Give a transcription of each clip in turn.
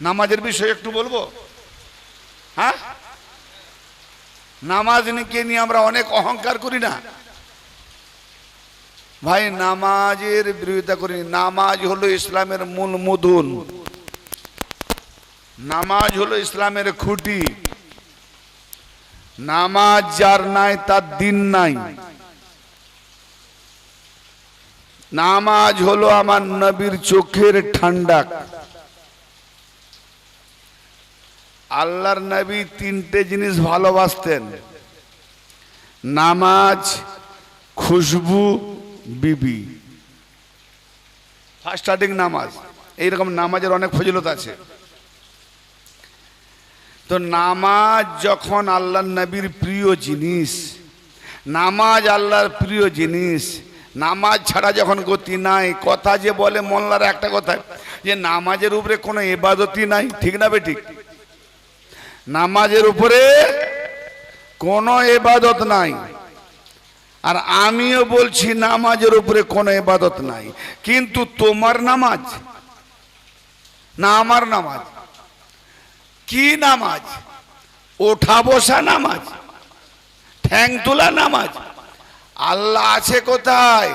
নামাজের বিষয়ে একটু বলবো। হ্যাঁ, নামাজ নিয়ে আমরা অনেক অহংকার করি না ভাই? নামাজের বিরোধিতা করি। নামাজ হলো ইসলামের মূল মুদুন, নামাজ হলো ইসলামের খুঁটি। নামাজ যার নাই তার দিন নাই। নামাজ হলো আমার নবীর চোখের ঠান্ডা। আল্লাহর নবী তিনটে জিনিস ভালোবাসতেন: নামাজ, খুশবু, বিবি। ফার্স্ট স্টার্টিং নামাজ। এইরকম নামাজের অনেক ফজিলত আছে। তো নামাজ যখন আল্লাহর নবীর প্রিয় জিনিস, নামাজ আল্লাহর প্রিয় জিনিস, নামাজ ছাড়া যখন গতি নাই। কথা যে বলে মোল্লার একটা কথা, যে নামাজের উপরে কোনো ইবাদতই নাই, ঠিক না বেঠিক? নামাজের উপরে কোনো ইবাদত নাই। আর আমিও বলছি নামাজের উপরে কোনো ইবাদত নাই। কিন্তু তোমার নামাজ না আমার নামাজ? কি নামাজ? ওঠা বসা নামাজ, ঠ্যাং তোলা নামাজ। আল্লাহ আছে কোথায়?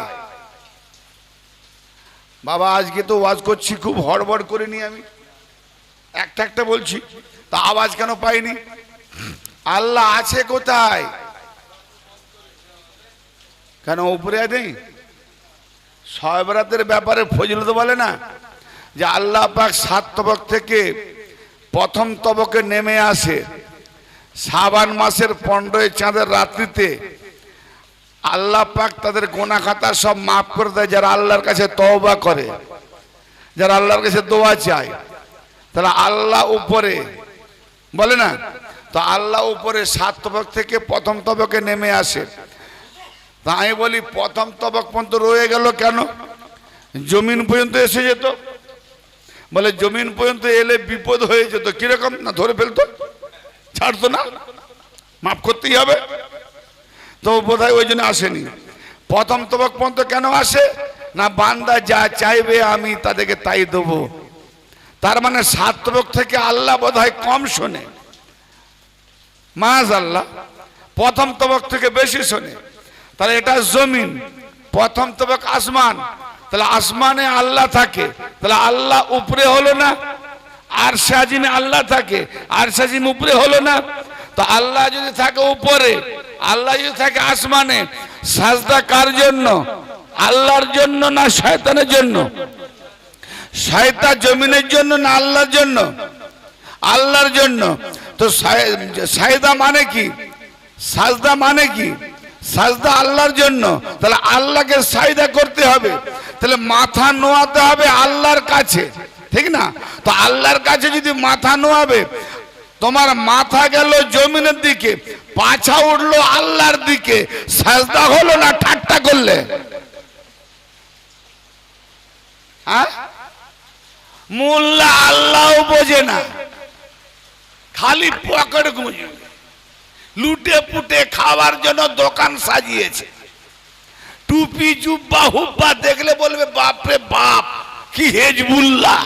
বাবা আজকে তো ওয়াজ করছি, খুব হড়বড় করিনি আমি, একটা একটা বলছি, তা আওয়াজ কেন পাইনি? আল্লাহ আছে কোথায়? কেন উপরে নেই? শবে বরাতের ব্যাপারে ফজিলত বলে না যে আল্লাহ পাক 7 তবক থেকে প্রথম তবকে নেমে আসে। শাবান মাসের 15 চাঁদের রাত্রিতে আল্লাহ পাক তাদের গুনাহ খাতা সব মাফ করে দেয়, যারা আল্লাহর কাছে তওবা করে, যারা আল্লাহর কাছে দোয়া চায়। তাহলে আল্লাহ উপরে বলে না? তো আল্লাহ উপরে 7 তবক থেকে প্রথম তবকে নেমে আসে। তা আমি বলি প্রথম তবক পর্যন্ত রয়ে গেল কেন? জমিন পর্যন্ত এসে যেত। বলে জমিন পর্যন্ত এলে বিপদ হয়ে যেত। কিরকম? না ধরে ফেলতো, ছাড়তো না, মাফ করতেই হবে। তো বোধহয় ওই জন্য আসেনি। প্রথম তবক পর্যন্ত কেন আসে? না বান্দা যা চাইবে আমি তাদেরকে তাই দেবো। তার মানে 7 তবক থেকে আল্লাহ বোধহয় কম শোনে, মাআযাল্লাহ, প্রথম তবক থেকে বেশি শোনে। তাহলে এটা জমিন, প্রথম তবক আসমান। তাহলে আসমানে আল্লাহ থাকে, তাহলে আল্লাহ উপরে হলো না? আরশে আজিমে আল্লাহ থাকে, আরশে আজিম উপরে হলো না? তো আল্লাহ যদি থাকে উপরে, আল্লাহ যদি থাকে আসমানে, সাজদা কার জন্য? আল্লাহর জন্য না শয়তানের জন্য? শয়তান জমিনের জন্য না আল্লাহর জন্য? আল্লাহর জন্য। তো সাজদা মানে কি? সাজদা মানে কি? সাজদা আল্লাহর জন্য। তাহলে আল্লাহকে সাজদা করতে হবে, তাহলে মাথা নোয়াতে হবে আল্লাহর কাছে, ঠিক না? তো আল্লাহর কাছে যদি মাথা নোয়াবে, তোমার মাথা গেল জমিনের দিকে, পাছা উঠলো আল্লাহর দিকে, সাজদা হলো না ঠাট্টা করলে? হ্যাঁ, মোল্লা আল্লাহ বোঝে না, খালি পকেট গুঁজে লুটে পুটে খাওয়ার জন্য দোকান সাজিয়েছে। টুপি জুব্বা হুব্বা দেখলে বলবে বাপরে বাপ, কি হেজবুল্লাহ,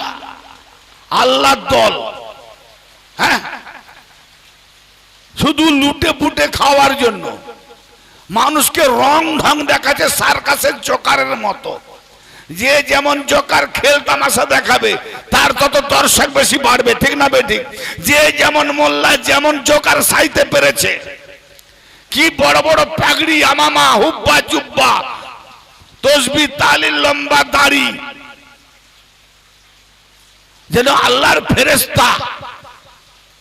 আল্লাহর দল। হ্যাঁ, শুধু লুটে পুটে খাওয়ার জন্য মানুষকে রং ঢং দেখাচ্ছে সার্কাসের জোকারের মতো। যে যেমন জোকার খেল তামাশা দেখাবে তার তত দর্শক বেশি বাড়বে, ঠিক না বেঠিক? যে যেমন মোল্লা যেমন জোকার সাইতে পেরেছে, কি বড় বড় পাগড়ি, আমামা, হুব্বা জুব্বা, তসবি, তালিল, লম্বা দাড়ি, যেন আল্লাহর ফেরেশতা।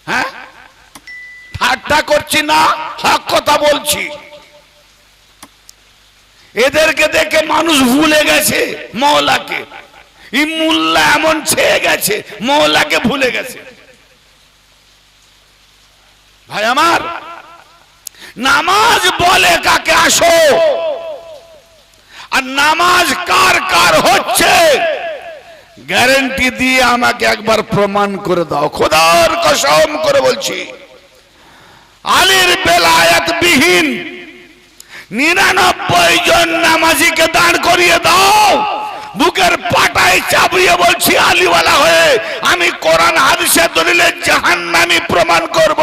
হ্যাঁ, ঠাট্টা করছি না, হক কথা বলছি। এদেরকে দেখে মানুষ ভুলে গেছে মওলাকে। এই মোল্লা এমন ছেয়ে গেছে, মওলাকে ভুলে গেছে। ভাই আমার, নামাজ বলে কাকে আসো, আর নামাজ কার কার হচ্ছে গ্যারান্টি দিয়ে আমাকে একবার প্রমাণ করে দাও। খোদার কসম করে বলছি, আলীর বেলায়েত বিহীন 99 জন নামাজিকে দাঁড় করিয়ে দাও, বুকের পাটায় চাপিয়ে বলছি আলীওয়ালা হয়ে, আমি কোরআন হাদিসের দলিলে জাহান্নামী প্রমাণ করব।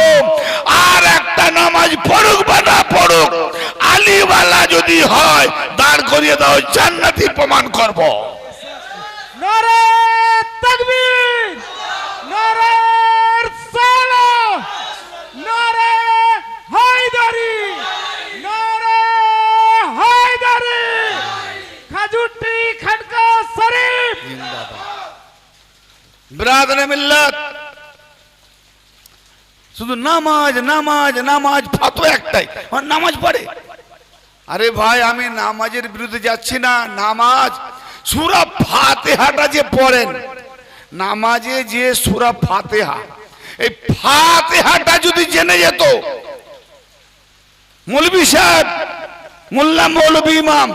আর একটা নামাজ পড়ুক বা না পড়ুক, আলীওয়ালা যদি হয় দাঁড় করিয়ে দাও, জান্নাতি প্রমাণ করব। নারে তাকবীর, নারে রিসালাত, নারে হায়দারি, নারে হায়দারি, খাজুটি খানকা শরীফ জিন্দাবাদ। বিরাদরে মিল্লাত, শুধু নামাজ নামাজ নামাজ, ফতোয়া একটাই, নামাজ পড়ে। আরে ভাই, আমি নামাজের বিরুদ্ধে যাচ্ছি না। নামাজ সূরা ফাতিহাটা যে পড়েন, নামাজে যে সূরা ফাতিহা, এই ফাতিহাটা যদি জেনে যেত মৌলভী সাহেব, মোল্লা মৌলভী ইমাম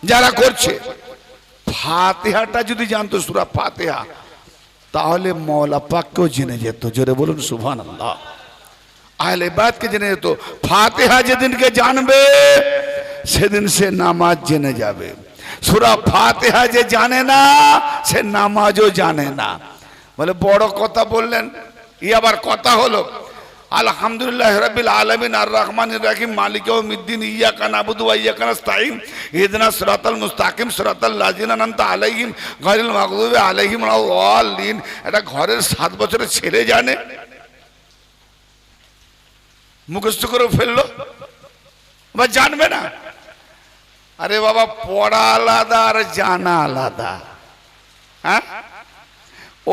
যারা করছে, ফাতিহাটা যদি জানতো সূরা ফাতিহা, তাহলে মওলা পাককেও জেনে যেত। জোরে বলুন সুবহানাল্লাহ। আহলে বায়াতকে জেনে যেত। ফাতিহা যেদিনকে জানবে সেদিন সে নামাজ জেনে যাবে। সূরা ফাতিহা যে জানে না, সে নামাজও জানে না। বলে বড় কথা বললেন, ই আবার কথা হলো? আলহামদুলিল্লাহ রাব্বিল আলামিন আর রহমানির রহিম মালিক ইয়াউমিদ্দিন ইয়্যাকা না'বুদু ওয়া ইয়্যাকা নাস্তাঈন ইহদিনাস সিরাতাল মুস্তাকিম সিরাতাল লাযিনা আন'আমতা আলাইহিম গায়রিল মাগদুবি আলাইহিম ওয়ালাদ-দাল্লিন। এটা ঘরের 7 বছরের ছেলে জানে, মুখস্থ করে ফেললো বা জানবে না? আরে বাবা, পড়া আলাদা আর জানা আলাদা। হ্যাঁ,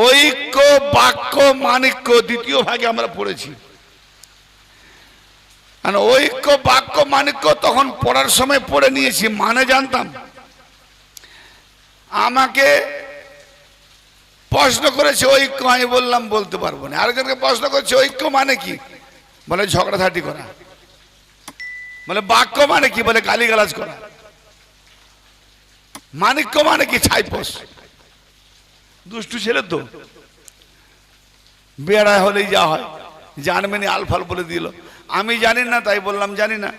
ঐক্য বাক্য মানিক্য দ্বিতীয় ভাগে আমরা পড়েছি। আর ঐক্য বাক্য মানিক্য তখন পড়ার সময় পড়ে নিয়েছি, মানে জানতাম। আমাকে প্রশ্ন করেছে ঐক্য, আমি বললাম বলতে পারবো না। আরেকজনকে প্রশ্ন করেছে ঐক্য মানে কি, বলে ঝগড়াঝাটি করা। বলে বাক্য মানে কি, বলে গালিগালাজ করা। মানিক্য মানে কি, ছাইপোষ। দুষ্টু ছেলে তো, বেড়ায় হলেই যা হয়, জানবেনি আলফাল বলে দিল। আমি জানি না, তাই বললাম জানি না।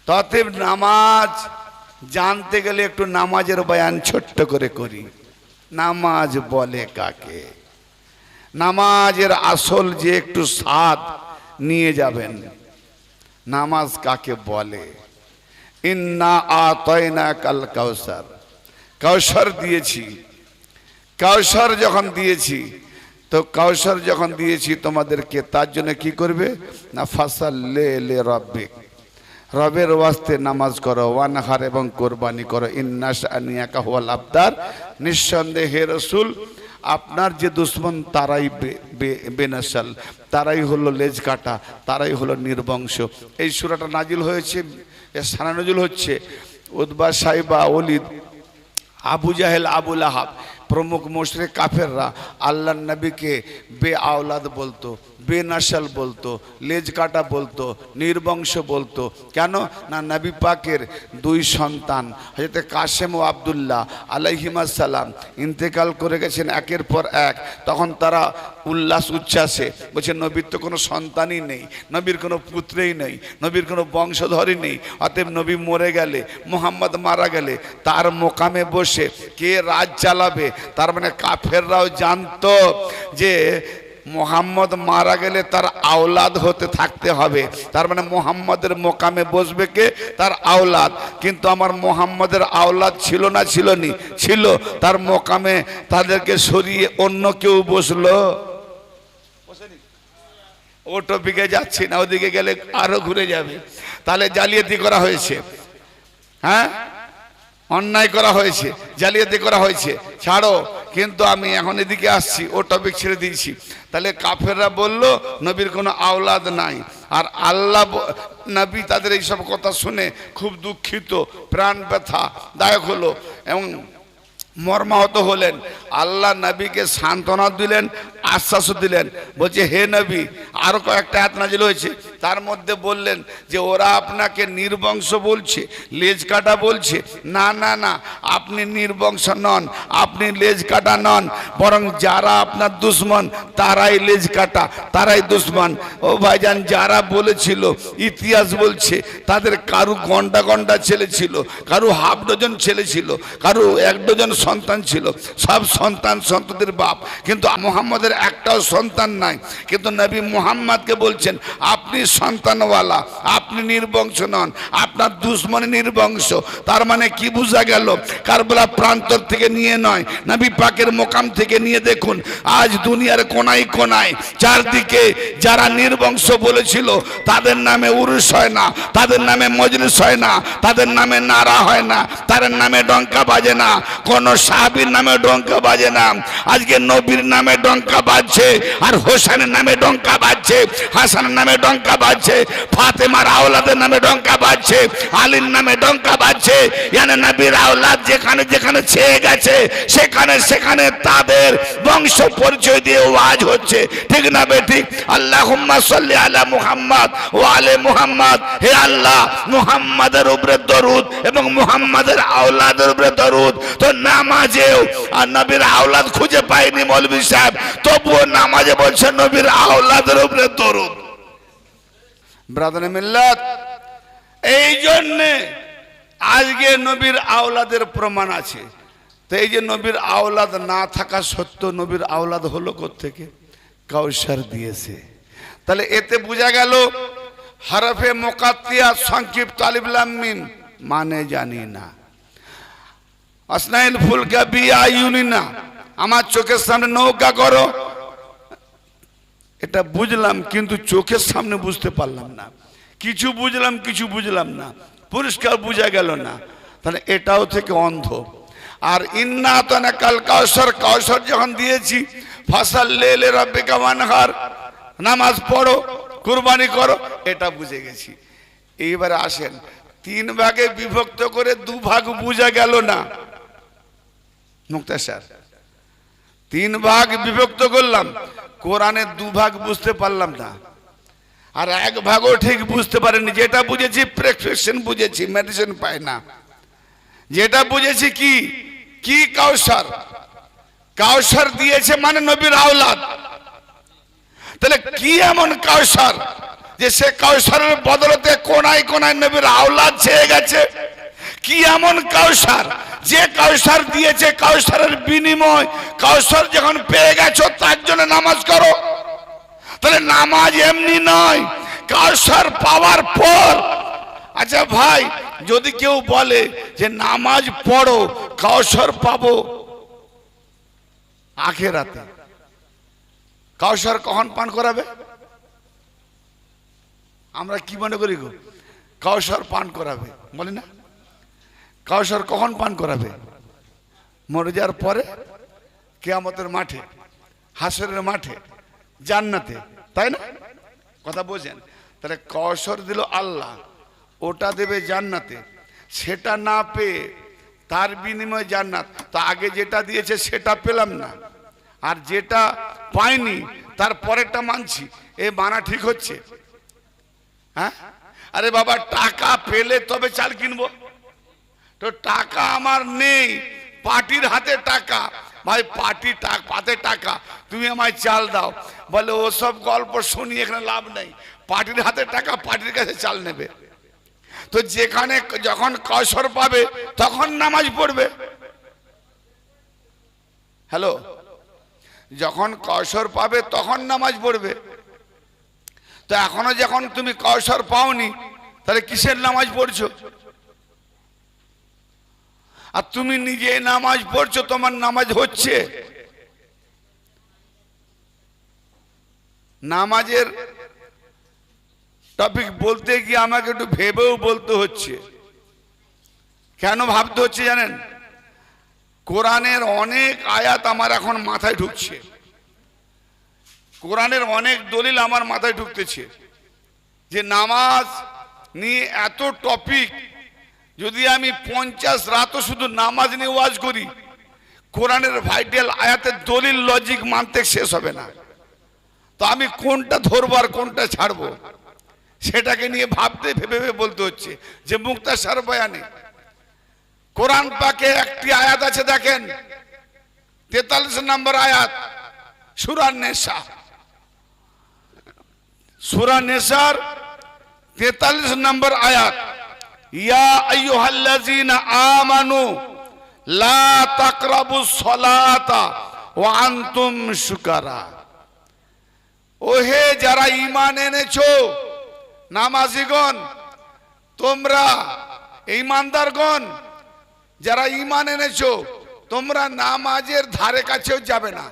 ততএব নামাজ জানতে গেলে একটু নামাজের বয়ান ছোট্ট করে করি। নামাজ বলে কাকে, নামাজের আসল যে একটু স্বাদ নিয়ে যাবেন। নামাজ কাকে বলে? ইন্না আতাইনাকাল কাউসার, কাউসার দিয়েছি। কাউসার যখন দিয়েছি, তো কাউসার যখন দিয়েছি তোমাদেরকে, তার জন্য কি করবে না, ফাসাল্লি লিরাব্বিক, রবের ওয়াস্তে নামাজ করো, ওয়ানহার এবং কোরবানি করো, ইন্না শানিয়াকা হুয়াল আবতার, নিঃসন্দেহে রাসূল আপনার যে দুশ্মন তারাই বেনাসাল, তারাই হলো লেজ কাটা, তারাই হলো নির্বংশ। এই সূরাটা নাজিল হয়েছে, সানা নজুল হচ্ছে উতবা, সাইবা, ওলিদ, আবু জাহেল, আবু লাহাব প্রমুখ মুশরিক কাফেররা আল্লাহর নবীকে বে আওলাদ বলতো, বেনাসাল বলতো, লেজ কাটা বলতো, নির্বংশ বলতো। কেন না, নবী পাকের 2 সন্তান হযরত কাসেম ও আব্দুল্লাহ আলাইহিমাস সালাম ইন্তেকাল করে গেছেন একের পর এক। তখন তারা উল্লাস উচ্ছ্বাসে বলছে, নবীর তো কোনো সন্তানই নেই, নবীর কোনো পুত্রই নেই, নবীর কোনো বংশধরই নেই। অতএব নবী মরে গেলে, মুহাম্মদ মারা গেলে তার মোকামে বসে কে রাজ চালাবে? তার মানে কাফেররাও জানতো যে মুহাম্মদ মারা গেলে তার আওলাদ হতে থাকতে হবে। তার মানে মুহাম্মদের মোকামে বসবে কে? তার আওলাদ। কিন্তু আমার মুহাম্মদের আওলাদ ছিল না, ছিল নি? ছিল। তার মোকামে তাদেরকে সরিয়ে অন্য কেউ বসলো। ও টপিকে যাচ্ছি না, ওদিকে গেলে আরো ঘুরে যাবে। তাহলে জালিয়াতি করা হয়েছে, হ্যাঁ, অন্যায় করা হয়েছে, জালিয়াতি করা হয়েছে, ছাড়ো। কিন্তু আমি এখন এদিকে আসছি, ও টপিক ছেড়ে দিয়েছি। তাহলে কাফেররা বলল নবীর কোনো আওলাদ নাই, আর আল্লাহ নবী তাদের এইসব কথা শুনে খুব দুঃখিত, প্রাণ ব্যথা দায়ক হলো এবং মর্মাহত হলেন। আল্লাহ নবীকে সান্ত্বনা দিলেন, আশ্বাস দিলেন, বলছে হে নবী, আরো কয়েকটা আয়াত নাজিল হয়েছে, তার মধ্যে বললেন যে ওরা আপনাকে নির্বংশ বলছে, লেজ কাটা বলছে। না না না, আপনি নির্বংশ নন, আপনি লেজ কাটা নন, বরং যারা আপনার দুশ্মন তারাই লেজ কাটা, তারাই দুশ্মন। ও ভাইজান, যারা বলেছিল, ইতিহাস বলছে তাদের কারু ঘন্টা ঘন্টা ছেলে ছিল, কারু হাফ ডজন ছেলে ছিল, কারু 1 ডজন সন্তান ছিল, সব সন্তান সন্ততির বাপ, কিন্তু মুহাম্মদের একটাও সন্তান নাই। কিন্তু নবী মুহাম্মদকে বলছেন আপনি সন্তানওয়ালা, আপনি নির্বংশ নন, আপনার দুশ্মনী নির্বংশ। তার মানে কি বোঝা গেল? কারবালা প্রান্তর থেকে নিয়ে নয়, নবী পাকের মোকাম থেকে নিয়ে দেখুন আজ দুনিয়ার কোনায় কোনায় চারদিকে যারা নির্বংশ বলেছিল তাদের নামে উরুস হয় না, তাদের নামে মজলিস হয় না, তাদের নামে নারা হয় না, তাদের নামে ডঙ্কা বাজে না, কোন সাহাবীর নামে ডঙ্কা বাজে না। আজকে নবীর নামে ডঙ্কা বাজছে, আর হোসেনের নামে ডঙ্কা বাজছে, হাসানের নামে ডঙ্কা বাজছে, ফাতেমার আওলাদের নামে ডঙ্কা বাজছে, আলীর নামে ডঙ্কা বাজছে। মানে নবীর আওলাদ যেখানে যেখানে ছেয়ে গেছে সেখানে সেখানে তাদের বংশ পরিচয় দিয়ে ওয়াজ হচ্ছে, ঠিক না বেঠিক? আল্লাহুম্মা সাল্লি আলা মুহাম্মদ ওয়া আলে মুহাম্মদ। হে আল্লাহ, মুহাম্মাদের উপরে দরুদ এবং মুহাম্মাদের আওলাদের উপরে দরুদ। তো নামাজেও আর নবীর আওলাদ খুঁজে পায়নি মৌলভী সাহেব, তবুও নামাজে বলছে নবীর আওলাদের উপরে দরুদ। ব্রাদার মিল্লাত, এই জন্যে আজকে নবীর আওলাদের প্রমাণ আছে। তো এই যে নবীর আওলাদ না থাকা সত্ত্বেও নবীর আওলাদ হলো কোত্থেকে? কাউসার দিয়েছে। তাহলে এতে বোঝা গেল হরফে মুকাত্তিয়া সংক্ষিপ্ত আলিফ লাম মিম মানে জানি না, আসনাইল ফুলকা বি আয়ুনিনা, আমার চোখের সামনে নৌকা করো, এটা বুঝলাম কিন্তু চোখের সামনে বুঝতে পারলাম না। কিছু বুঝলাম কিছু বুঝলাম না, পরিষ্কার বোঝা গেল না। তাহলে এটাও থেকে অন্ধ। আর ইন্না আতানা কাল কাউসার, কাউসার যখন দিয়েছি, ফাসাল্লি লিরাব্বিকা ওয়ানহার, নামাজ পড়ো, কুরবানি করো, এটা বুঝে গেছি। এইবারে আসেন, 3 ভাগে বিভক্ত করে 2 ভাগ বুঝা গেল না। মুক্তার 3 ভাগ বিভক্ত করলাম, কোরআনের 2 ভাগ বুঝতে পারলাম না, আর 1 ভাগও ঠিক বুঝতে পারেনি। যেটা বুঝেছি প্রেসক্রিপশন বুঝেছি, মেডিসিন পাই না। যেটা বুঝেছি কি কি কাউসার, কাউসার দিয়েছে মানে নবীর আওলাদ। তাহলে কি এমন কাউসার যে সে কাউসারের বদলতে কোনায় কোনায় নবীর আওলাদ ছেয়ে গেছে? কি এমন কাউসার যে কাউসার দিয়েছে, কাউসারের বিনিময় কাউসার যখন পেয়ে গেছো তার জন্য নামাজ করো। তাহলে নামাজ এমনি নয়, কাউসার পাওয়ার পর। আচ্ছা ভাই, যদি কেউ বলে যে নামাজ পড়ো কাউসার পাবো আখিরাতে, কাউসার কখন পান করাবে? আমরা কি মনে করি গো? কাউসার পান করাবে, বলি না? কাউসার কখন পান করাবে? মরে যাওয়ার পরে, কিয়ামতের মাঠে, হাসরের মাঠে, জান্নাতে, তাই না? কথা বোঝেন? তাহলে কাউসার দিল আল্লাহ, ওটা দেবে জান্নাতে। সেটা না পেয়ে তার বিনিময়ে জান্নাত। তো আগে যেটা দিয়েছে সেটা পেলাম না, আর যেটা পাইনি তার পরেরটা মানছি, এ মানা ঠিক হচ্ছে? হ্যাঁ? আরে বাবা, টাকা পেলে তবে চাল কিনবো, তো টাকা আমার নেই, পার্টির হাতে টাকা। ভাই পার্টি পাতে টাকা, তুমি আমায় চাল দাও। বলে ওসব গল্প শুনি, এখানে লাভ নেই। পার্টির হাতে টাকা, পার্টির কাছে চাল নেবে। তো যেখানে যখন কাউসার পাবে তখন নামাজ পড়বে। হ্যালো, যখন কাউসার পাবে তখন নামাজ পড়বে। তো এখনো যখন তুমি কাউসার পাওনি, তাহলে কিসের নামাজ পড়ছো? আর তুমি নিজে নামাজ পড়ছো, তোমার নামাজ হচ্ছে? নামাজের টপিক বলতে গিয়ে আমাকে একটু ভেবেও বলতে হচ্ছে। কেন ভাবতে হচ্ছে জানেন? কোরআনের অনেক আয়াত আমার এখন মাথায় ঢুকছে, কোরআনের অনেক দলিল আমার মাথায় ঢুকতেছে যে নামাজ নিয়ে এত টপিক। যদি আমি 50 রাতও শুধু নামাজ নিয়ে ওয়াজ করি, কোরআনের ভাইটাল আয়াতের দলিল লজিক মানতে শেষ হবে না। তো আমি কোনটা ধরবো আর কোনটা ছাড়বো সেটাকে নিয়ে ভাবতে ভেবে ভেবে বলতে হচ্ছে যে মুক্তাসার বয়ানে কোরআন পাকে একটি আয়াত আছে, দেখেন 43 নম্বর আয়াত সূরা নেসা, সূরা নেসার 43 নম্বর আয়াত, ইয়া আইয়ুহাল্লাযীনা আমানু লা তাকরাবুস সালাতা ওয়া আনতুম সুকারা। ওহে যারা ঈমান এনেছো, নামাজীগণ, তোমরা ঈমানদারগণ যারা ঈমান এনেছো, তোমরা নামাজের ধারে কাছেও যাবে না।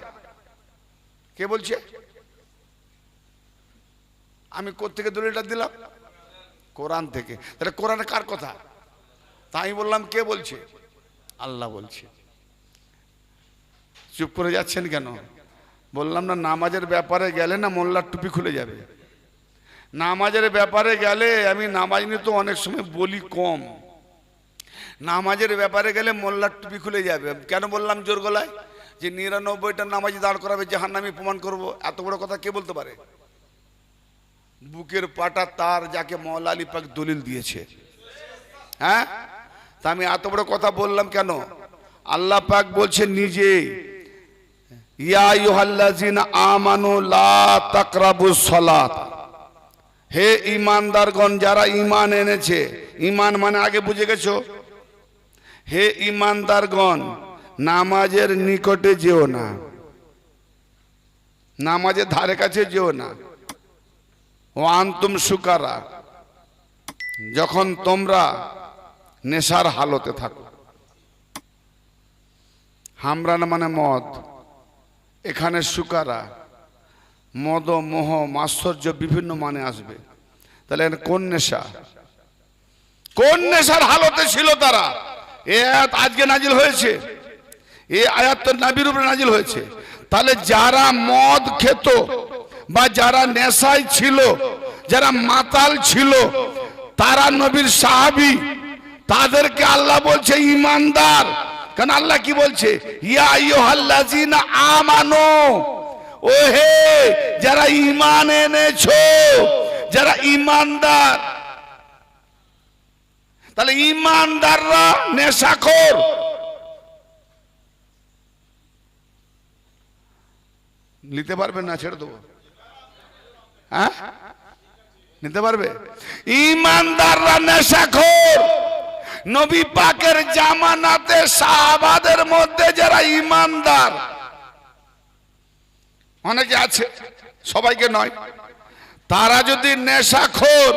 কে বলছে? আমি কোত্থেকে দলিলটা দিলাম? কোরআন থেকে। তাহলে কোরআনে কার কথা? তাই বললাম কে বলছে? আল্লাহ বলছে। চুপ করে যাচ্ছেন কেন? বললাম না নামাজের ব্যাপারে গেলে না মোল্লার টুপি খুলে যাবে। নামাজের ব্যাপারে গেলে, আমি নামাজ নিয়ে তো অনেক সময় বলি কম, নামাজের ব্যাপারে গেলে মোল্লার টুপি খুলে যাবে। কেন বললাম জোর গলায়? যে 99টা নামাজি দাঁড় করাবে, জাহান্নামী প্রমাণ করব, এত বড় কথা কে বলতে পারে? বুকের পাটা তার, যাকে মওলা আলী পাক দলিল দিয়েছে। হ্যাঁ, তা আমি এত বড় কথা বললাম কেন? আল্লাহ পাক বলছেন নিজে, ইয়া আইয়ুহাল্লাযীনা আমানু লা তাকরাবুস সালাত। হে ঈমানদারগণ যারা ঈমান এনেছে, ঈমান মানে আগে বুঝে গেছো? হে ঈমানদারগণ নামাজের নিকটে যেও না, নামাজের ধারে কাছে যেও না। ওয়া আনতুম সুকারা, যখন তোমরা নেশার হালতে থাকো। হামরান মানে মদ, এখানে সুকারা, মদ, মোহ, মাশ্চর্য বিভিন্ন মানে আসবে। তাহলে কোন নেশা, কোন নেশার হালতে ছিল তারা? এ আয়াত আজকে নাজিল হয়েছে, এই আয়াত তো নবীর উপরে নাজিল হয়েছে। তাহলে যারা মদ খেত বা যারা নেশায় ছিল, যারা মাতাল ছিল, তারা নবীর সাহাবী, তাদেরকে আল্লাহ বলছে ঈমানদার। কারণ আল্লাহ কি বলছে? ইয়া আইয়ুহাল্লাযীনা আমানু, ও হে যারা ঈমান এনেছো, যারা ঈমানদার। তাহলে ঈমানদাররা নেশাখোর। নিতে পারবেন না? ছেড়ে দেবো? হ্যাঁ, নিতে পারবে? ঈমানদাররা নেশাখোর। নবী পাকের জামানাতে সাহাবাদের মধ্যে যারা ঈমানদার, অনেকে আছে, সবাইকে নয়, তারা যদি নেশাখোর,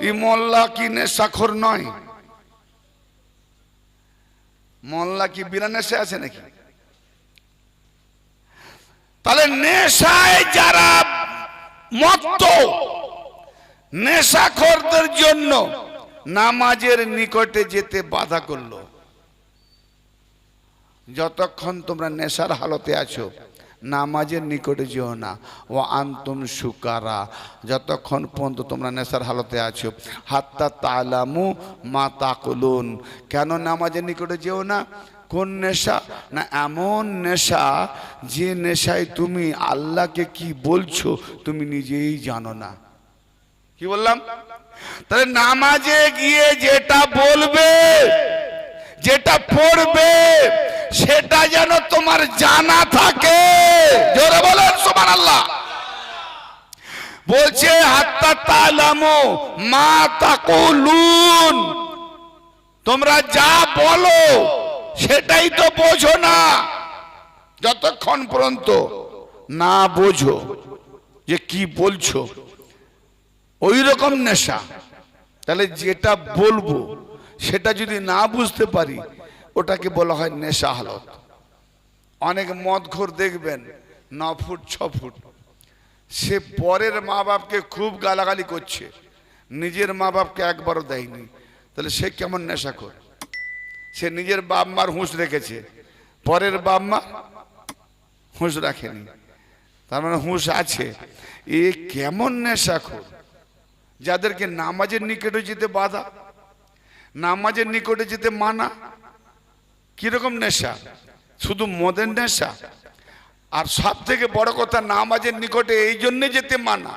ই মোল্লা কি নেশাখোর নয়? মোল্লা কি বিনা নেশা আছে নাকি? তাহলে নেশায় যারা মত্ত, নেশাখোরদের জন্য নামাজের নিকটে যেতে বাধা করলো। যতক্ষণ তোমরা নেশার হালতে আছো, নামাজের নিকটে যেও না। ও আনতুম সুকারা, যতক্ষণ পর্যন্ত তোমরা নেশার হালতে আছো। হাত্তা তালামু মা তাকুলুন। কেন নামাজের নিকটে যেও না? কোন নেশা? না এমন নেশা যে নেশায় তুমি আল্লাহকে কি বলছো তুমি নিজেই জানো না। কি বললাম? তাহলে নামাজে গিয়ে যেটা বলবে, যেটা পড়বে, সেটা যেন তোমার জানা থাকে। জোরে বলেন সুবহানাল্লাহ। বলছে হাত্তা তালামু মা তাকুলুন, তোমরা যা বলো সেটাই তো বোঝো না। যতক্ষণ পর্যন্ত না বোঝো যে কি বলছো, ওই রকম নেশা। তাহলে যেটা বলবো সেটা যদি না বুঝতে পারি, ওটাকে বলা হয় নেশা হালত। অনেক মদখোর দেখবেন 9 ফুট 6 ফুট, সে পরের মা বাপকে খুব গালাগালি করছে, নিজের মা বাপকে একবারও দেয়নি। তাহলে সে কেমন নেশাখোর? সে নিজের বাপ মার হুঁশ রেখেছে, পরের বাপ মা হুঁশ রাখেনি, তার মানে হুঁশ আছে। এ কেমন নেশাখোর? যাদেরকে নামাজের নিকটে যেতে বাধা, নামাজের নিকটে যেতে মানা। কিরকম নেশা? শুধু মদের নেশা। আর সব থেকে বড় কথা, নামাজের নিকটে এই জন্যে যেতে মানা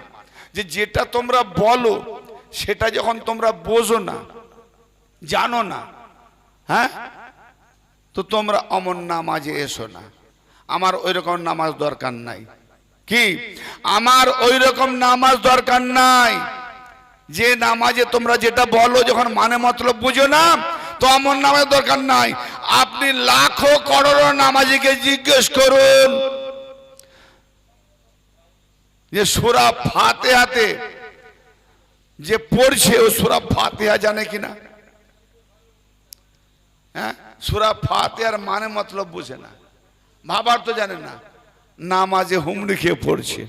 যে যেটা তোমরা বলো সেটা যখন তোমরা বোঝো না, জানো না, হ্যাঁ, তো তোমরা অমন নামাজে এসো না। আমার ওই রকম নামাজ দরকার নাই। কি আমার ওই রকম নামাজ দরকার নাই যে নামাজে তোমরা যেটা বলো যখন মানে মতলব বুঝো না, তো এমন নামাজ দরকার নাই। আপনি লাখো করোড়ো নামাজিকে জিজ্ঞেস করুন যে সূরা ফাতিহাতে যে পড়ছে ও সূরা ফাতিহা জানে কিনা? হ্যাঁ, সূরা ফাতিহার মানে মতলব বুঝে না, ভাবার তো জানে না, নামাজে হুমড়ি খেয়ে পড়ছে।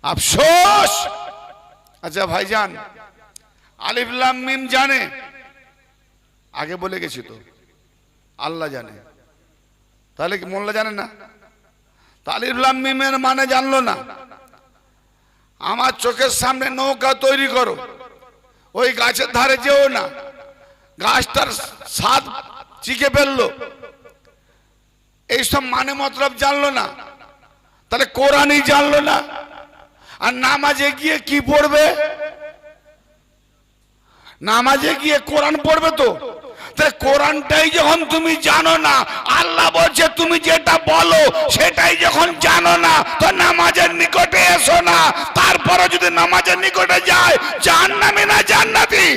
আফসোস। আচ্ছা ভাইজান, আলিফ লাম মিম জানে? আগে বলে গেছি তো, আল্লাহ জানে। তাহলে কি মোল্লা জানে না? আলিফ লাম মিমের মানে জানলো না। আমার চোখের সামনে নৌকা তৈরি করো, ওই গাছের ধারে যেও না, গাছটার স্বাদ চিকে ফেললো, এইসব মানে মতলব জানলো না, তাহলে কোরআনই জানলো না। আর নামাজে গিয়ে কি পড়বে? নামাজে গিয়ে কোরআন পড়বে তো। তাহলে কোরআনটাই যখন তুমি জানো না, আল্লাহ বলছে তুমি যেটা বলো সেটাই যখন জানো না, তো নামাজের নিকটে এসো না। তারপরে যদি নামাজের নিকটে যায়, জাহান্নামী না জান্নাতি?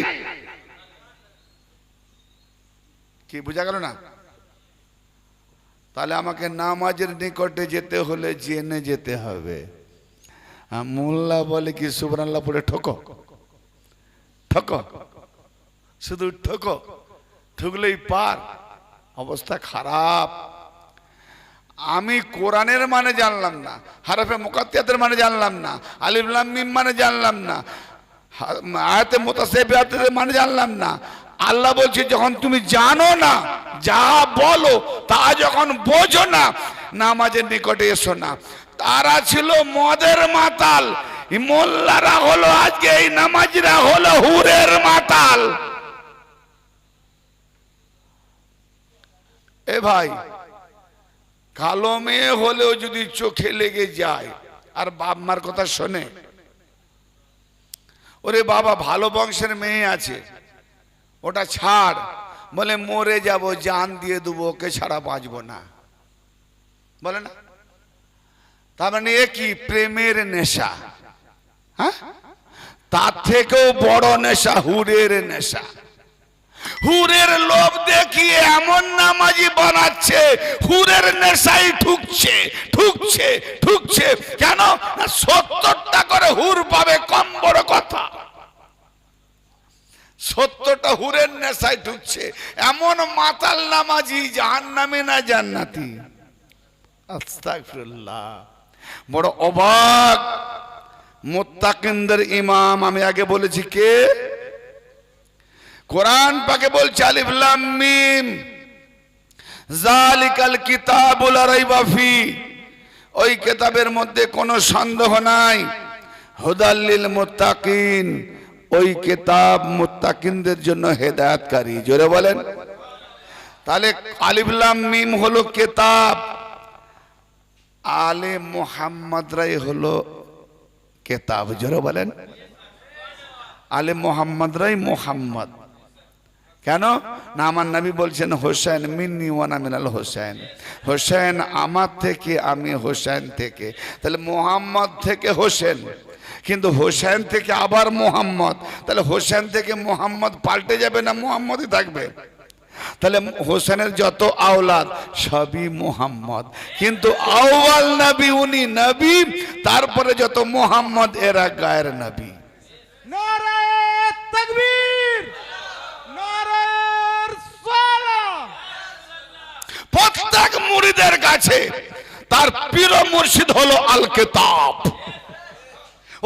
কি বোঝা গেল না? তাহলে আমাকে নামাজের নিকটে যেতে হলে জেনে যেতে হবে। মোল্লা বলে কি সুবহানাল্লাহ পড়ে ঠকো ঠকো, শুধু ঠকো, ঠুকলেই পার, অবস্থা খারাপ। আমি কোরআনের মানে জানলাম না, হরফে মুকাত্তাতের মানে জানলাম না, আলিফ লাম মিম মানে জানলাম না, আয়াতে মুতাশাবিহাতের মানে জানলাম না। আল্লাহ বলছে যখন তুমি জানো না, যা বলো তা যখন বোঝো না, নামাজের নিকটে এসো না। তারা ছিল মদের মাতাল, মোল্লারা হলো আজকে এই নামাজিরা হলো হুরের মাতাল। এ ভাই, কালো মেয়ে হলেও যদি চোখে লেগে যায় আর বাপ মার কথা শোনে, ওরে বাবা ভালো বংশের মেয়ে আছে, ওটা ছাড়, বলে মরে যাব, জান দিয়ে দেবো, ওকে ছাড়া বাঁচবো না, বলে না? তার মানে এ কি প্রেমের নেশা? হ্যাঁ, তার থেকেও বড় নেশা হুরের নেশা। হুরের লোভ দেখিয়ে এমন নামাজি বানাচ্ছে, হুরের নেশাই ঠুকছে ঠুকছে ঠুকছে। কেন? 70টা করে হুর পাবে, কম বড় কথা। 70টা হুরের নেশায় ঢুকছে। এমন মাতাল নামাজি জাহান্নামী না জান্নাতি? আস্তাগফিরুল্লাহ। বড় অবাক। মুত্তাকিনদের ইমাম আমি আগে বলেছি কে? কোরআন পাকে বলছে আলিফ লাম মিম যালিকাল কিতাবুল লা রাইবা ফি, ওই কিতাবের মধ্যে কোনো সন্দেহ নাই, হুদাল লিল মুত্তাকিন, ওই কিতাব মুত্তাকিনদের জন্য হেদায়েতকারী। জোরে বলেন। তাহলে আলিফ লাম মিম হলো কিতাব, আলে মুহাম্মাদরাই হলো কিতাব। জোরে বলেন। আলে মুহাম্মাদরাই মুহাম্মদ। কেন না? আমার নবী বলছেন হোসেন মিন্নি ওয়ানা মিনাল হোসেন, হোসেন আমার থেকে, আমি হোসেন থেকে। তাহলে মুহাম্মদ থেকে হোসেন, কিন্তু হোসেন থেকে আবার মুহাম্মদ। তাহলে হোসেন থেকে মুহাম্মদ পাল্টে যাবে না মুহাম্মদই থাকবে? তাহলে হোসেনের যত আওলাদ সবই মুহাম্মদ, কিন্তু আউয়াল নবী উনি নবী, তারপরে যত মুহাম্মদ এরা গায়ের নবী। নারে তাকবীর, নারে সালাহ। প্রত্যেক মুরিদের কাছে তার পীর মুর্শিদ হলো আল কিতাব।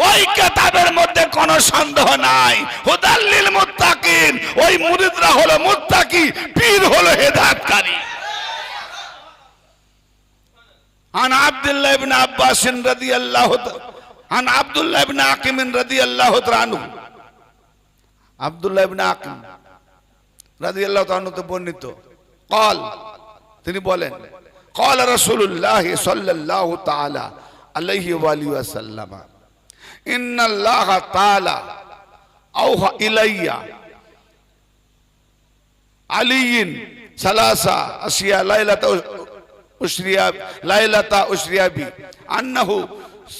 ওই কিতাবের মধ্যে কোনো সন্দেহ নাই, হুদাল লিল মুত্তাকিন। ওই মুরিদরা হলো মুত্তাকি, পীর হলো হেদায়েতকারী। আন আব্দুল্লাহ ইবনে আব্বাস রাদিয়াল্লাহু তাআলা, আন আব্দুল্লাহ ইবনে আকিম রাদিয়াল্লাহু তাআলা আনহু, আব্দুল্লাহ ইবনে আকিম রাদিয়াল্লাহু তাআলা আনহু বর্ণিত, قال, তিনি বলেন, قال রাসূলুল্লাহ সাল্লাল্লাহু তাআলা আলাইহি ওয়া আলিহি ওয়াসাল্লাম, ইন্নাল্লাহ তাআলা আওহা ইলাইয়া আলিয়িন সালাসা আসিয়া লাইলাতা উশরিয়া বি আন্নাহু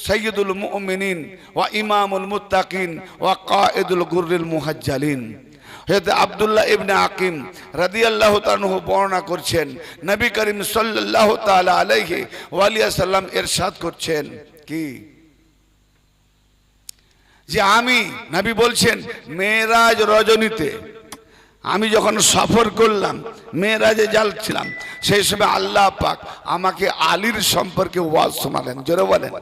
সাইয়্যিদুল মুমিনিন ওয়া ইমামুল মুত্তাকিন ওয়া কায়েদুল গুররিল মুহাজ্জালিন। হযরত আব্দুল্লাহ ইবনে আকিম রাদিয়াল্লাহু তাআলা আনহু বর্ণনা করছেন, নবী করিম সাল্লাল্লাহু তাআলা আলাইহি ওয়া আলিহি সাল্লাম ইরশাদ করছেন কি, যে আমি, নবী বলছেন, মেরাজ রজনীতে আমি যখন সফর করলাম, মেরাজে যাচ্ছিলাম, সেই সময় আল্লাহ পাক আমাকে আলীর সম্পর্কে ওয়াজ শোনালেন। জোরে বলেন,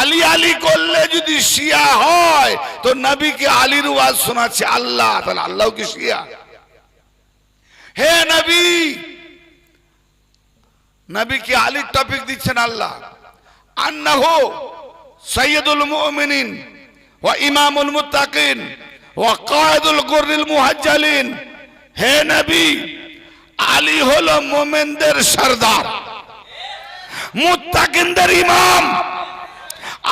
আলী আলী করলে যদি শিয়া হয় তো নবীকে আলীর ওয়াজ শোনাচ্ছে আল্লাহ, তাহলে আল্লাহ কি শিয়া? হে নবী, নবীকে আলীর টপিক দিচ্ছেন আল্লাহ, আন্নাহু সাইয়্যিদুল মুমিনিন ওয়া ইমামুল মুত্তাকিন ওয়া কায়েদুল গুররিল মুহাজ্জালিন। হে নবী, আলী হলো মুমিনদের সরদার, মুত্তাকিনদের ইমাম,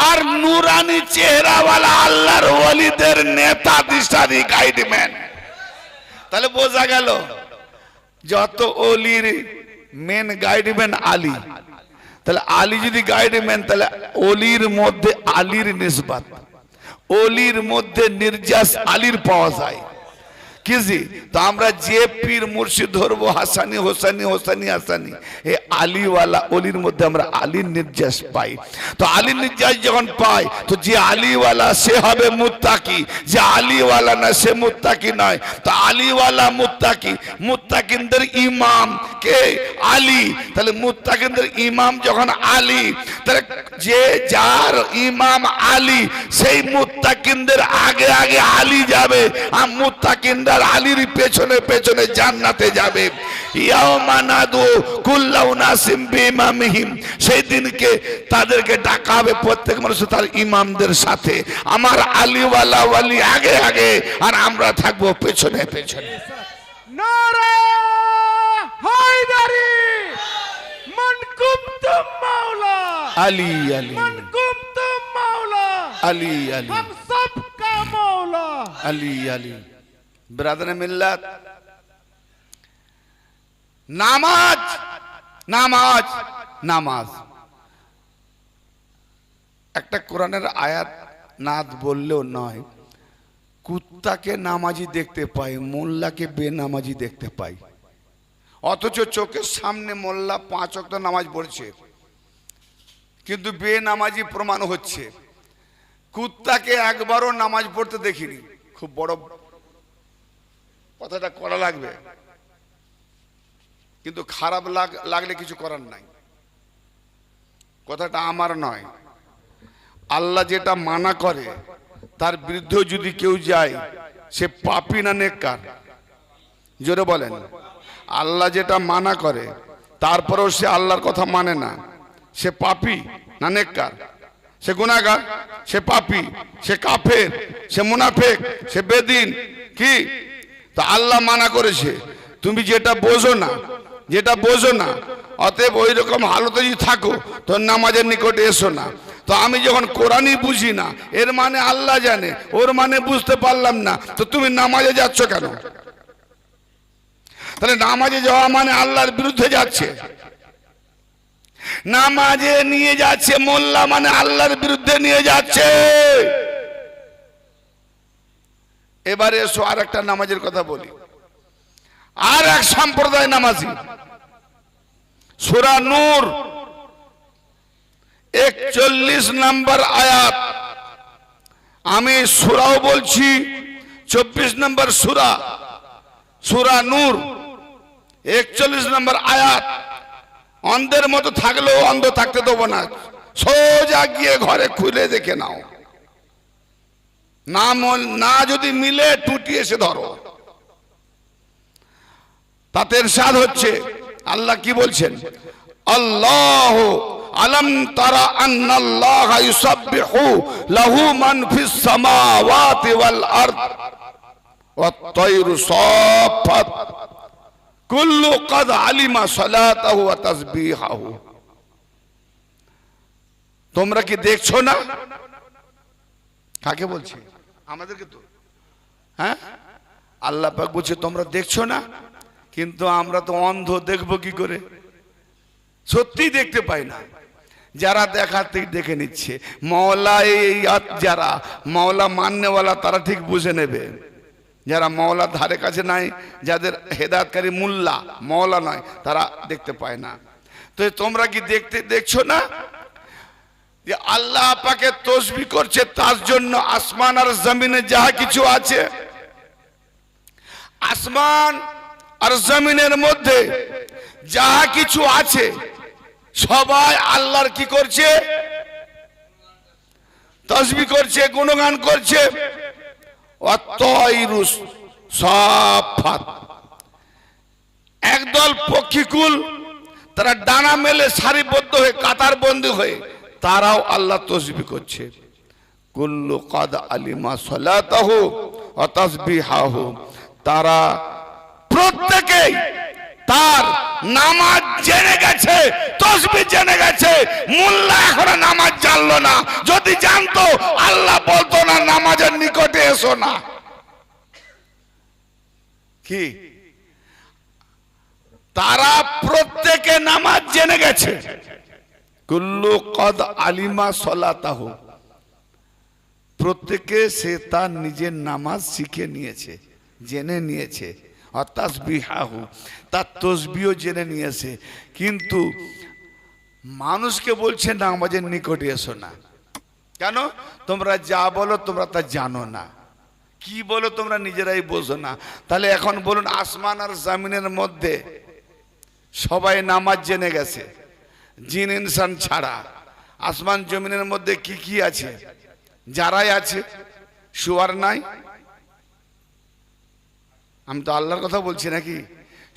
আর নূরানি চেহারাওয়ালা আল্লাহর ওলিদের নেতা, দিশারি, গাইডম্যান। তাহলে বোঝা গেল যত ওলির মেন গাইডম্যান আলী। তাহলে আলী যদি গাইডম্যান, তাহলে ওলির মধ্যে আলীর নিসবত, ওলির মধ্যে নির্যাস আলীর পাওয়া যায়। কিজি তো আমরা যে পীর মুর্শিদ ধরবো হাসানি হোসানি, হোসানি হাসানি, এই আলীওয়ালা ওলির মধ্যে আমরা আলীর নির্যাস পাই। তো আলীর নির্যাস যখন পাই, তো যে আলীওয়ালা সে হবে মুত্তাকি, যে আলীওয়ালা না সে মুত্তাকি নয়। তো আলীওয়ালা মুত্তাকি, মুত্তাকিনদের ইমাম কে? আলী। তাহলে মুত্তাকিনদের ইমাম যখন আলী, তাহলে যে যার ইমাম আলী, সেই মুত্তাকিনদের আগে আগে আলী যাবে, আর মুত্তাকিনদের আলীর পেছনে পেছনে জান্নাতে যাবে। ইয়াউমা নাদু কুল্লু নাসিম বিইমামিহিম, সেই দিনকে তাদেরকে ডাকা হবে প্রত্যেক মানুষ তার ইমামদের সাথে। আমার আলীওয়ালা ওয়ালি আগে আগে, আর আমরা থাকবো পেছনে পেছনে। নারে হায়দারি, মান কুনতুম মাওলা, আলী আলী, মান কুনতুম মাওলা, আলী আলী, हम सबका मौला। আলী আলী। ব্রাদারে মিল্লাত, নামাজ নামাজ নামাজ, একটা কোরআনের আয়াত নাদ বললেও নয়। কুত্তাকে নামাজি দেখতে পাই, মোল্লাকে বেনামাজি দেখতে পাই। অথচ চোখের সামনে মোল্লা 5 ওয়াক্ত নামাজ পড়ছে, কিন্তু বেনামাজি প্রমাণ হচ্ছে। কুত্তাকে একবারও নামাজ পড়তে দেখিনি। খুব বড় কথাটা করা লাগবে, কিন্তু খারাপ লাগলে কিছু করার নাই। কথাটা আমার নয়। আল্লাহ যেটা মানা করে তার বিরুদ্ধে যদি কেউ যায়, সে পাপী না নেককার? জোরে বলেন। আল্লাহ যেটা মানা করে তারপরেও সে আল্লাহর কথা মানে না, সে পাপী না নেককার? সে গুনাহগার, সে পাপী, সে কাফের, সে মুনাফিক, সে বেদিন। কি? তা আল্লাহ মানা করেছে, তুমি যেটা বোঝো না, যেটা বোঝো না, অতএব ওই রকম হালতে যদি থাকো তো নামাজের নিকটে এসো না। তো আমি যখন কোরআনই বুঝি না, এর মানে আল্লাহ জানে, ওর মানে বুঝতে পারলাম না, তো তুমি নামাজে যাচ্ছ কেন? তাহলে নামাজে যাওয়া মানে আল্লাহর বিরুদ্ধে যাচ্ছে। নামাজে নিয়ে যাচ্ছে মোল্লা মানে আল্লাহর বিরুদ্ধে নিয়ে যাচ্ছে। এবারে এসো আর একটা নামাজের কথা বলি। আর এক সম্প্রদায় নামাজি, সূরা নূর 41 নম্বর আয়াত। আমি সূরাও বলছি, 24 নম্বর সূরা, সূরা নূর 41 নম্বর আয়াত। অন্ধের মতো থাকলেও অন্ধ থাকতে দেবো না, সোজা গিয়ে ঘরে খুলে দেখে নাও, না যদি মিলে টুটি এসে ধরো। তাতে ইরশাদ হচ্ছে, আল্লাহ কি বলছেন? আল্লাহ আলম তারা আন্নাল্লাহ ইউসাব্বিহু লাহু মান ফিস সামাওয়াতি ওয়াল আরদ ওয়াত তায়রু সাফাত কুল্লু কাদ আলিমা সালাতাহু ওয়া তাসবিহাহু। তোমরা কি দেখছো না? কাকে বলছে? আমাদেরকে তো, হ্যাঁ, আল্লাহ পাক বলছে তোমরা দেখছো না, কিন্তু আমরা তো অন্ধ, দেখবো কি করে? সত্যি দেখতে পাই না। যারা দেখাতেই দেখে নিচ্ছে। মওলা এই যারা মওলা মাননেওয়ালা তারা ঠিক বুঝে নেবে। যারা মওলার ধারে কাছে নাই, যাদের হেদায়েতকারী মুল্লা মওলা নয়, তারা দেখতে পায় না। তো তোমরা কি দেখছো না যে আল্লাহ পাকে তসবিহ করছে, তার জন্য আসমান আর জমিনে যা কিছু আছে, আসমান আর জমিনের মধ্যে যা কিছু আছে সবাই আল্লাহর কি করছে? তসবিহ করছে, গুণগান করছে। অতইরুস সাফাত, একদল পক্ষীকুল, তারা ডানা মেলে সারিবদ্ধ হয়ে কাতারবন্দী হয়ে তারাও আল্লাহ তসবিহ করছে। কুল্লু কাদ আলিমা সালাতাহু ওয়া তাসবিহাহু, তারা প্রত্যেকেই তার নামাজ জেনে গেছে, তসবিহ জেনে গেছে। মোল্লা এখনো নামাজ জানলো না, যদি জানতো আল্লাহ বলতো না নামাজের নিকটে এসো না। কি তারা প্রত্যেকে নামাজ জেনে গেছে। কুল্লু কদ আলিমা সলাতাহু, প্রত্যেকে সে তার নিজের নামাজ শিখে নিয়েছে, জেনে নিয়েছে। আর তাসবিহাহু, তার তসবিহও জেনে নিয়েছে। কিন্তু মানুষকে বলছে নামাজের নিকটে এসো না। কেন? তোমরা যা বলো তোমরা তা জানো না, কি বলো তোমরা নিজেরাই বোঝো না। তাহলে এখন বলুন, আসমান আর জমিনের মধ্যে সবাই নামাজ জেনে গেছে, জিন ইনসান ছাড়া। আসমান জমিনের মধ্যে কি কি আছে? যারাই আছে, শুয়ার নাই? আমি তো আল্লাহর কথা বলছি নাকি?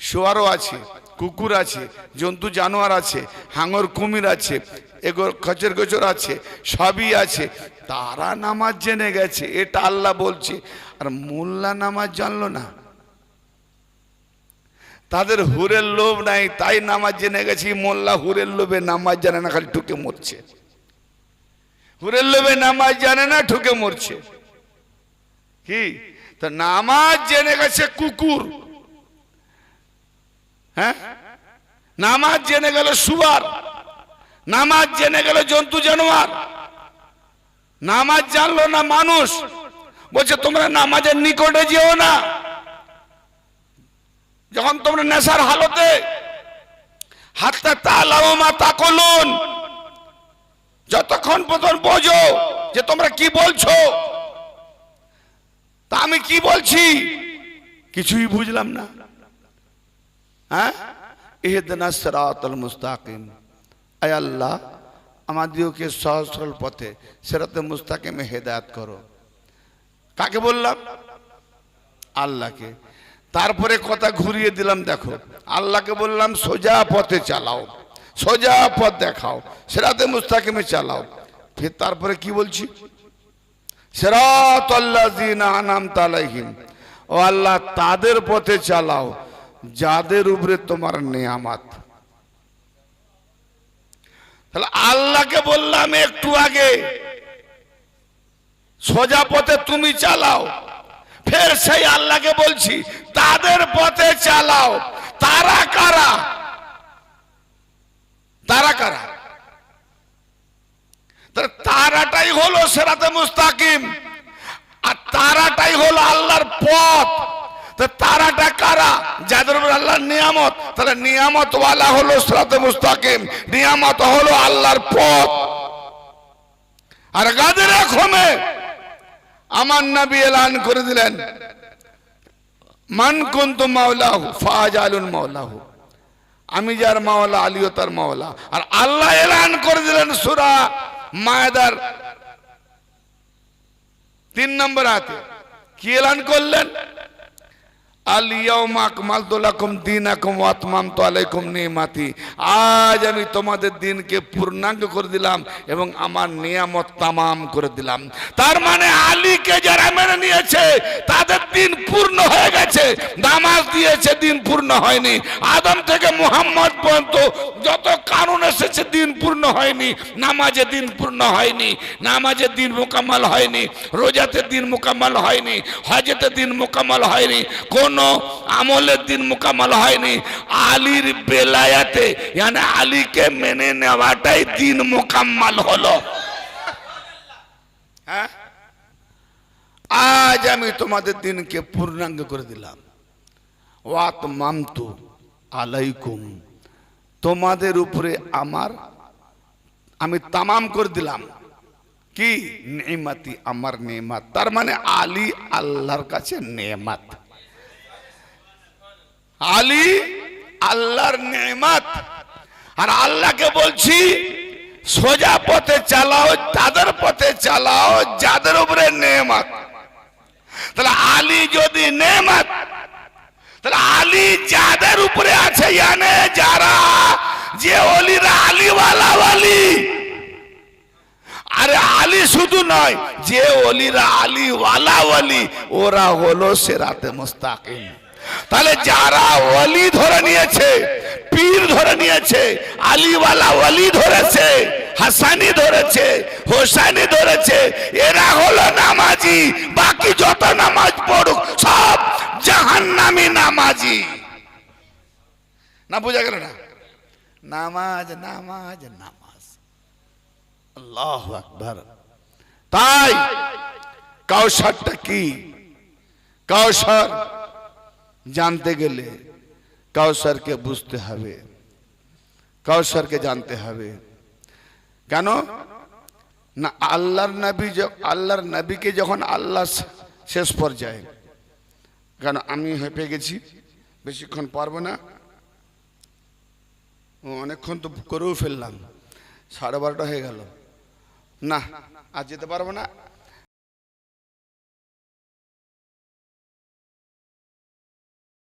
শুয়ারও আছে, কুকুর আছে, জন্তু জানোয়ার আছে, হাঙর কুমির আছে, এগোর খচর গোচর আছে, সবই আছে। তারা নামাজ জেনে গেছে, এটা আল্লাহ বলছে। আর মোল্লা নামাজ জানলো না, তাদের হুরের লোভ নাই, তাই নামাজ জেনে গেছি। মোল্লা হুরের লোভে নামাজ জানে না, খালি ঠুকে মরছে। হুরের লোভে নামাজ জানে না, ঠুকে মরছে। কি তা নামাজ জেনে গেছে কুকুর, হ্যাঁ, নামাজ জেনে গেল শুয়ার, নামাজ জেনে গেল জন্তু জানোয়ার। নামাজ জানলো না মানুষ, বলছে তোমরা নামাজের নিকটে যেও না। যখন তোমরা নেশার হালতে, হাত্তা তালাও মা তাকুলুন, যতক্ষণ পর্যন্ত বোঝো যে তোমরা কি বলছো। তা আমি কি বলছি কিছুই বুঝলাম না। হ্যাঁ, ইহদিনাস সিরাতাল মুস্তাকিম, আয় আল্লাহ আমাদেরকে সহজ সরল পথে সিরাতে মুস্তাকিমে হেদায়েত করো। কাকে বললাম? আল্লাহকে। তারপরে কথা ঘুরিয়ে দিলাম, দেখো আল্লাহকে বললাম সোজা পথে চালাও, সোজা পথ দেখাও, সিরাতে মুস্তাকিমে চালাও। ফির তারপরে কি বলছি? সিরাতাল্লাযিনা আনআমতা আলাইহিম, ও আল্লাহ তাদের পথে চালাও যাদের উপরে তোমার নিয়ামত। তাহলে আল্লাহকে বললাম একটু আগে সোজা পথে তুমি চালাও, ফের সেই আল্লাহকে বলছি তাদের পথে চালাও। তারা কারা? তারা কারা? তারাটাই হলো সিরাতে মুস্তাকিম, আর তারাটাই হলো আল্লাহর পথ। তারাটা কারা? যাদের উপর আল্লাহর নিয়ামত, তারা নিয়ামত ওয়ালা হলো সিরাতে মুস্তাকিম, নিয়ামত হলো আল্লাহর পথ। আর গাদের খমে আমার নবী এলান করে দিলেন, মান কুনতু মাওলাহু ফাজালুন মাওলাহু, আমি যার মাওলা আলীও তার মাওলা। আর আল্লাহ এলান করে দিলেন সূরা মায়েদার 3 নম্বর আয়াতে, কি এলান করলেন? আল-ইয়াওমা আকমালতু লাকুম দীনাকুম ওয়া আতমামতু আলাইকুম নি'মাতি। আজ আমি তোমাদের দিনকে পূর্ণাঙ্গ করে দিলাম এবং আমার নিয়ামত তামাম করে দিলাম। তার মানে আলীকে যারা মেনে নিয়েছে তাদের দিন পূর্ণ হয়ে গেছে। নামাজ দিয়েছে, দিন পূর্ণ হয়নি। আদম থেকে মুহাম্মদ পর্যন্ত যত কানুন এসেছে দিন পূর্ণ হয়নি। নামাজে দিন পূর্ণ হয়নি, নামাজের দিন মোকাম্মল হয়নি, রোজাতে দিন মোকাম্মল হয়নি, হজেতে দিন মোকাম্মল হয়নি, কোন আমলের দিন মোকাম্মল হয়নি। আলীর বেলায়াতে মানে আলীকে মেনে নেওয়াটাই দিন মোকাম্মল হলো। হ্যাঁ, আজ আমি তোমাদের দিনকে পূর্ণাঙ্গ করে দিলাম। ওয়া আতমামতু আলাইকুম, তোমাদের উপরে আমি তামাম করে দিলাম কি নি'মাতি, আমার নেমাত। তার মানে আলী আল্লাহর কাছে নেমাত, আলী আল্লাহর নেমাত। আর আল্লাহকে বলছি সোজা পথে চালাও, তাদের পথে চালাও যাদের উপরে নেমাত। তাহলে আলী যদি নেমাত, তাহলে আলী যাদের উপরে আছে, জানে যারা যে ওলিরা আলীওয়ালা ওয়ালি। আরে আলী শুধু নয়, যে ওলিরা আলীওয়ালা ওয়ালি ওরা হলো সিরাতে মুস্তাকিম। তাহলে যারা ওলি ধরে নিয়েছে, পীর ধরে নিয়েছে, আলীওয়ালা ওলি ধরেছে, হাসানি ধরেছে, হোসানি ধরেছে, এরা হলো নামাজি। বাকি যত নামাজ পড়ুক সব জাহান্নামী নামাজি। না বোঝা গেল না? নামাজ নামাজ নামাজ, আল্লাহু আকবার। তাই কাউসারটা কি? কাউসার জানতে গেলে কাউসারকে বুঝতে হবে, কাউসারকে জানতে হবে। কেন না? আল্লাহর নবীকে যখন আল্লাহ শেষ পর্যায়ে, কেন আমি হেঁপে গেছি, বেশিক্ষণ পারবো না, অনেকক্ষণ তো করেও ফেললাম, 12:30 হয়ে গেল। না, আজ যেতে পারবো না।